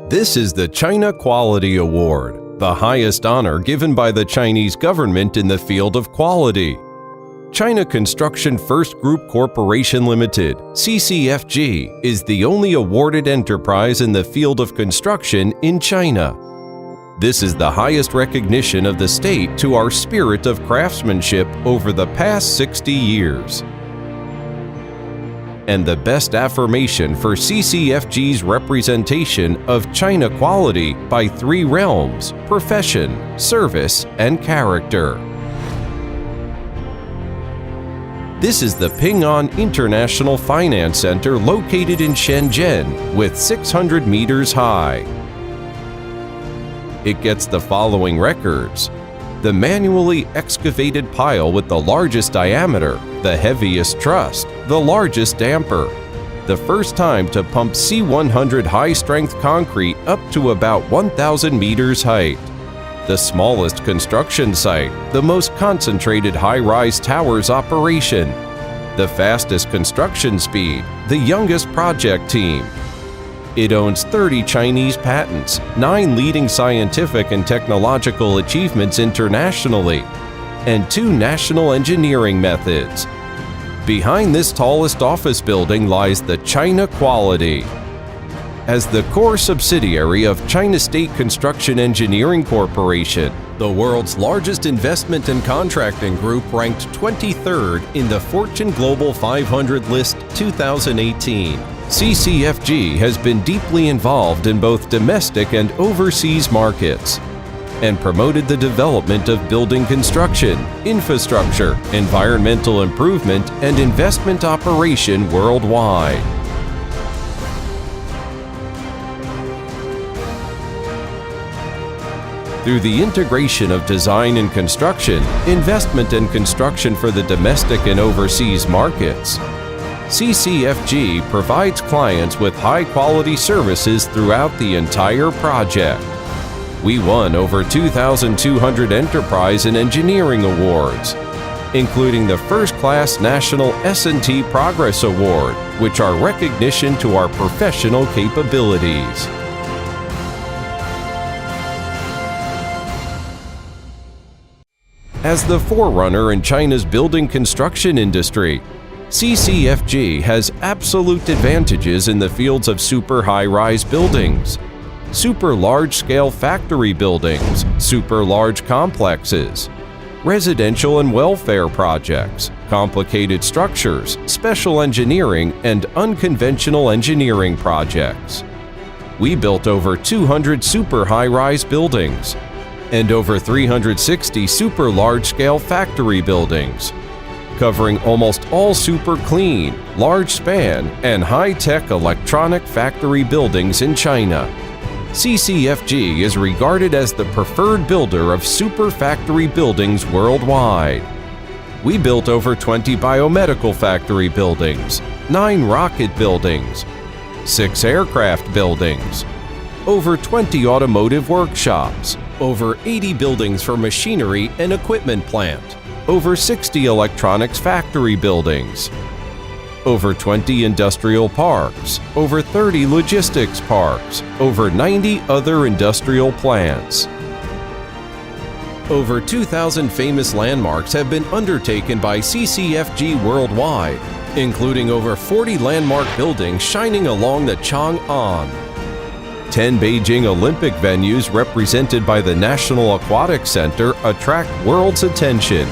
This is the China Quality Award, the highest honor given by the Chinese government in the field of quality. China Construction First Group Corporation Limited, CCFG, is the only awarded enterprise in the field of construction in China. This is the highest recognition of the state to our spirit of craftsmanship over the past 60 years. And the best affirmation for CCFG's representation of China quality by three realms: profession, service, and character. This is the Ping An International Finance Center located in Shenzhen with 600 meters high. It gets the following records: the manually excavated pile with the largest diameter, the heaviest truss, the largest damper, the first time to pump C100 high-strength concrete up to about 1,000 meters height, the smallest construction site, the most concentrated high-rise towers operation, the fastest construction speed, the youngest project team. It owns 30 Chinese patents, 9 leading scientific and technological achievements internationally, and 2 national engineering methods. Behind this tallest office building lies the China Quality. As the core subsidiary of China State Construction Engineering Corporation, the world's largest investment and contracting group, ranked 23rd in the Fortune Global 500 list 2018. CCFG has been deeply involved in both domestic and overseas markets and promoted the development of building construction, infrastructure, environmental improvement, and investment operation worldwide. Through the integration of design and construction, investment and construction for the domestic and overseas markets, CCFG provides clients with high-quality services throughout the entire project. We won over 2,200 enterprise and engineering awards, including the first-class National S&T Progress Award, which are recognition to our professional capabilities. As the forerunner in China's building construction industry, CCFG has absolute advantages in the fields of super high-rise buildings, super large-scale factory buildings, super large complexes, residential and welfare projects, complicated structures, special engineering, and unconventional engineering projects. We built over 200 super high-rise buildings and over 360 super large-scale factory buildings, covering almost all super clean, large span, and high-tech electronic factory buildings in China. CCFG is regarded as the preferred builder of super factory buildings worldwide. We built over 20 biomedical factory buildings, 9 rocket buildings, 6 aircraft buildings, over 20 automotive workshops, over 80 buildings for machinery and equipment plant, over 60 electronics factory buildings, over 20 industrial parks, over 30 logistics parks, over 90 other industrial plants. Over 2,000 famous landmarks have been undertaken by CCFG worldwide, including over 40 landmark buildings shining along the Chang'an. 10 Beijing Olympic venues represented by the National Aquatic Center attract world's attention.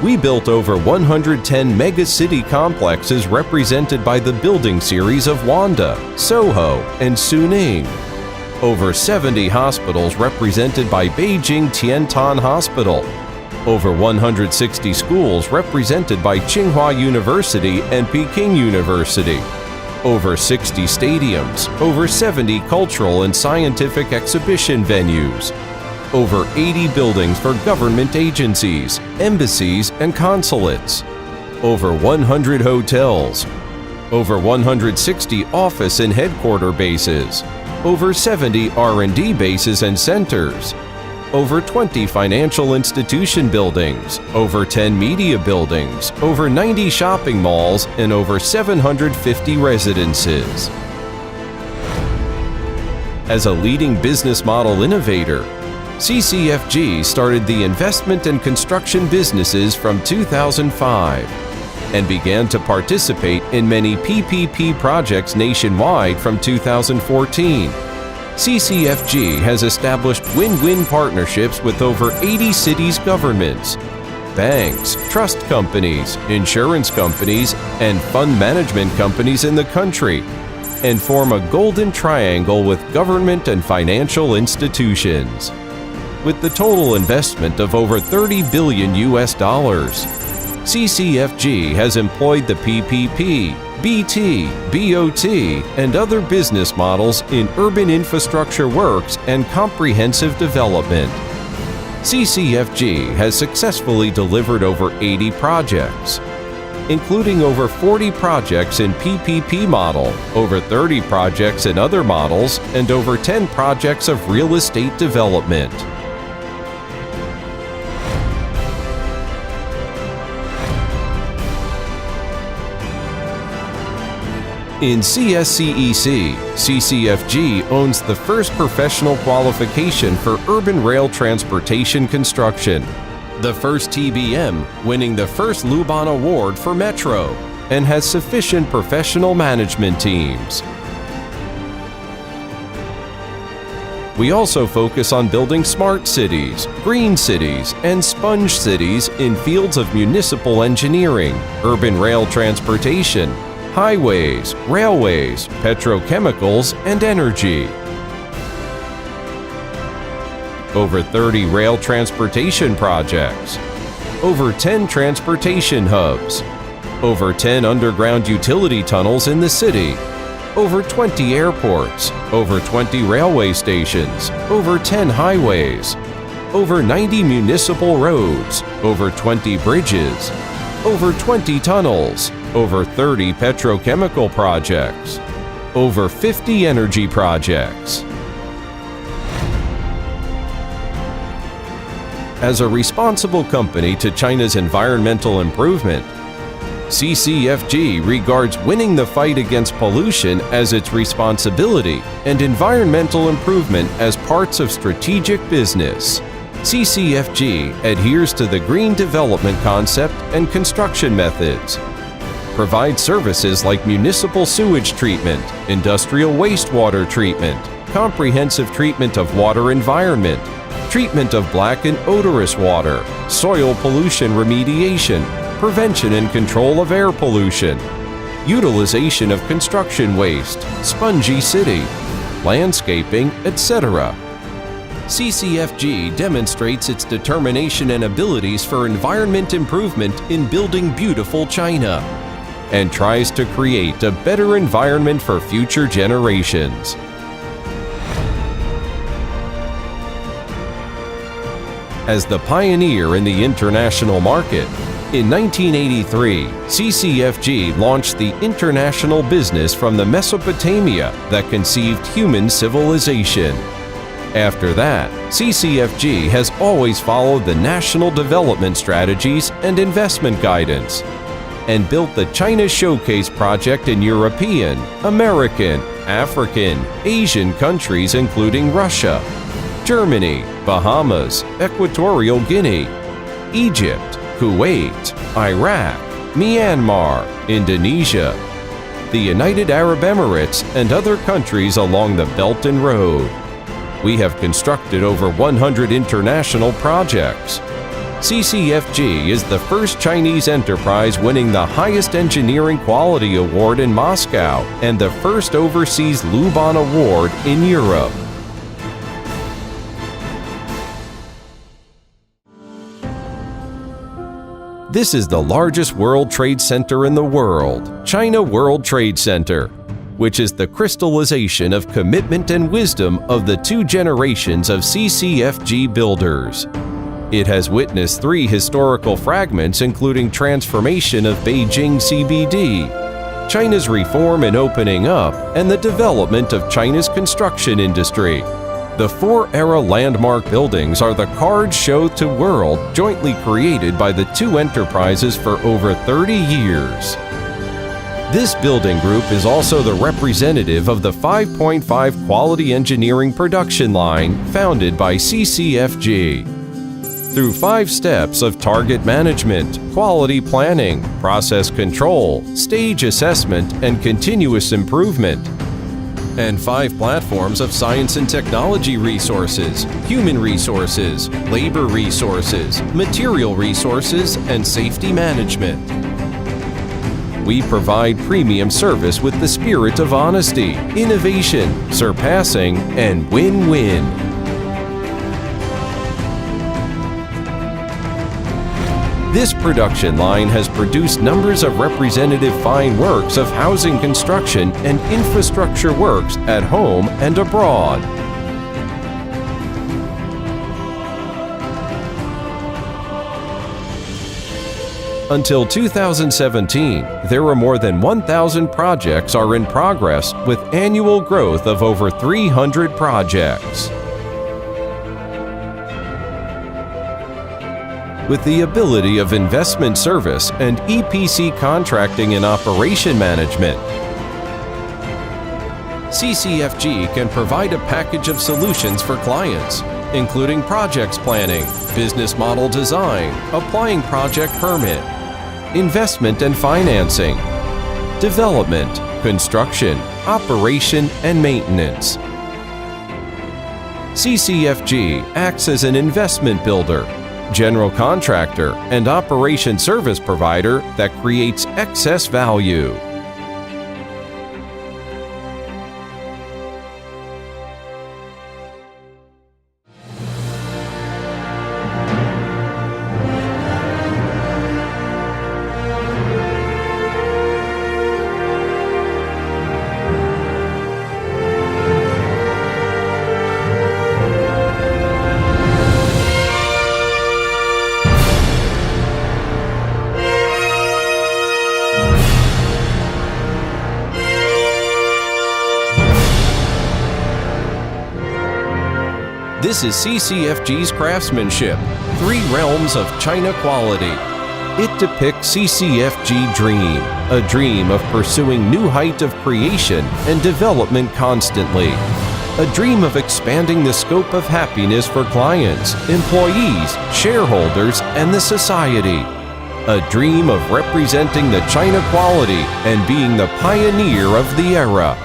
We built over 110 mega-city complexes represented by the building series of Wanda, Soho, and Suning. Over 70 hospitals represented by Beijing Tiantan Hospital. Over 160 schools represented by Tsinghua University and Peking University. Over 60 stadiums, over 70 cultural and scientific exhibition venues, over 80 buildings for government agencies, embassies, and consulates, over 100 hotels, over 160 office and headquarter bases, over 70 R&D bases and centers, over 20 financial institution buildings, over 10 media buildings, over 90 shopping malls, and over 750 residences. As a leading business model innovator, CCFG started the investment and construction businesses from 2005 and began to participate in many PPP projects nationwide from 2014. CCFG has established win-win partnerships with over 80 cities' governments, banks, trust companies, insurance companies, and fund management companies in the country, and form a golden triangle with government and financial institutions. With the total investment of over $30 billion, CCFG has employed the PPP, BT, BOT, and other business models in urban infrastructure works and comprehensive development. CCFG has successfully delivered over 80 projects, including over 40 projects in PPP model, over 30 projects in other models, and over 10 projects of real estate development. In CSCEC, CCFG owns the first professional qualification for urban rail transportation construction, the first TBM winning the first Luban Award for Metro, and has sufficient professional management teams. We also focus on building smart cities, green cities, and sponge cities in fields of municipal engineering, urban rail transportation, highways, railways, petrochemicals, and energy. Over 30 rail transportation projects, over 10 transportation hubs, over 10 underground utility tunnels in the city, over 20 airports, over 20 railway stations, over 10 highways, over 90 municipal roads, over 20 bridges, over 20 tunnels, over 30 petrochemical projects, over 50 energy projects. As a responsible company to China's environmental improvement, CCFG regards winning the fight against pollution as its responsibility and environmental improvement as parts of strategic business. CCFG adheres to the green development concept and construction methods, provides services like municipal sewage treatment, industrial wastewater treatment, comprehensive treatment of water environment, treatment of black and odorous water, soil pollution remediation, prevention and control of air pollution, utilization of construction waste, spongy city, landscaping, etc. CCFG demonstrates its determination and abilities for environment improvement in building beautiful China, and tries to create a better environment for future generations. As the pioneer in the international market, in 1983, CCFG launched the international business from the Mesopotamia that conceived human civilization. After that, CCFG has always followed the national development strategies and investment guidance, and built the China Showcase project in European, American, African, Asian countries including Russia, Germany, Bahamas, Equatorial Guinea, Egypt, Kuwait, Iraq, Myanmar, Indonesia, the United Arab Emirates, and other countries along the Belt and Road. We have constructed over 100 international projects. CCFG is the first Chinese enterprise winning the highest engineering quality award in Moscow and the first overseas Luban Award in Europe. This is the largest World Trade Center in the world, China World Trade Center, which is the crystallization of commitment and wisdom of the two generations of CCFG builders. It has witnessed 3 historical fragments, including transformation of Beijing CBD, China's reform and opening up, and the development of China's construction industry. The 4-era landmark buildings are the cards show to world jointly created by the two enterprises for over 30 years. This building group is also the representative of the 5.5 quality engineering production line founded by CCFG. Through 5 steps of target management, quality planning, process control, stage assessment, and continuous improvement, and 5 platforms of science and technology resources, human resources, labor resources, material resources, and safety management. We provide premium service with the spirit of honesty, innovation, surpassing, and win-win. This production line has produced numbers of representative fine works of housing construction and infrastructure works at home and abroad. Until 2017, there were more than 1,000 projects are in progress with annual growth of over 300 projects. With the ability of investment service and EPC contracting and operation management, CCFG can provide a package of solutions for clients, including projects planning, business model design, applying project permit, investment and financing, development, construction, operation, and maintenance. CCFG acts as an investment builder, general contractor, and operation service provider that creates excess value. This is CCFG's craftsmanship, 3 realms of China quality. It depicts CCFG dream, a dream of pursuing new height of creation and development constantly. A dream of expanding the scope of happiness for clients, employees, shareholders, and the society. A dream of representing the China quality and being the pioneer of the era.